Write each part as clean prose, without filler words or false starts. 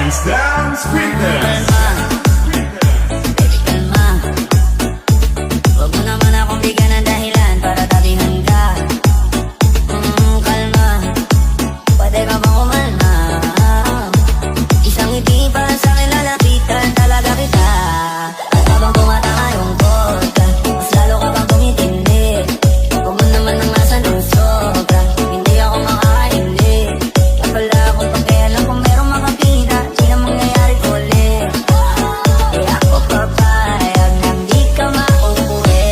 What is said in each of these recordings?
Dance, dance, fitness. Baby, kalma. Huwag mo naman akong bigyan ng dahilan para tabihan ka. Kalma. Pwede ka bang kumalma? Isang ngiti pa sa akin lalapitan talaga kita. At habang tumatayongkot ka, mas lalo ka bang tumitindi. Huwag mo naman ang nasa ng sobra, hindi ako makakaindi. Wala akong pakialam kung merong makapita, di na mangyayari ulit. Di ako papayag na di ka mauuwi.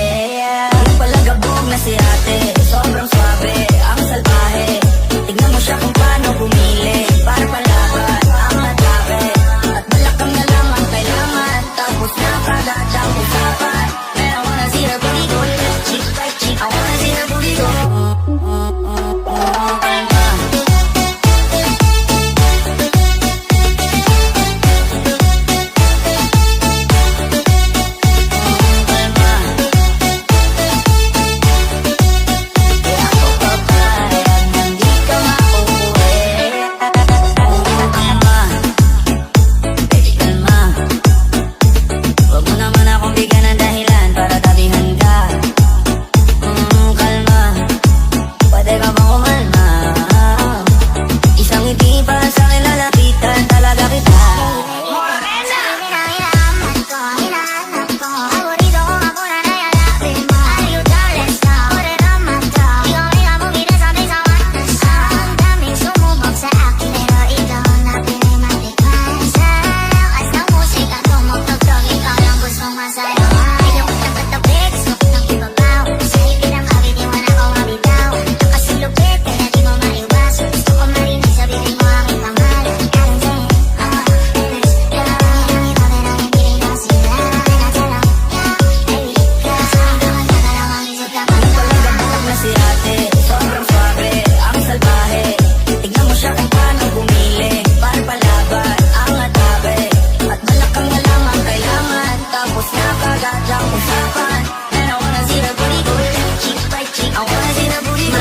Di pala gabog na si ate, sobrang swabe, ang salbahe. Tignan mo siya kung paano bumili para palaban ang atape. At balakang na lang ang kailangan, tapos na kagad ang usapan. Man, I wanna see her booty go left cheek, right cheek. I wanna see her booty go kalma. Kalma. Di ako papayag na di ka mauuwi. Kalma. Baby, kalma. Huwag mo naman akong bigyan ng dahilan para tabihan ka. Kalma. Pwede ka bang kumalma? Isang ngiti pa sa akin lalapitan talaga kita. Na si ate, sobrang swabe, ang salbahe. Tignan mo siya kung paano bumili para palaban ang atabe. At balakang na lang ang kailangan, tapos na kagad ang usapan. Man, I wanna see the booty go left cheek, right cheek. I wanna see the booty go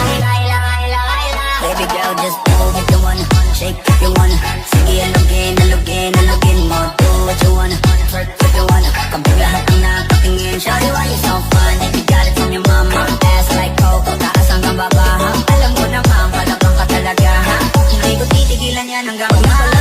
baby girl, just move if you wanna, shake if you wanna. Sige, alugin mo. Do what you wanna, twerk if you wanna. Kabog lahat ang nakatingin. Shawty, why you so fun? If you got it from your mama, ass like Coco, taas hanggang baba, ha? Alam mo naman, palakang ka talaga, ha? Hindi ko titigilan yan hanggang umala.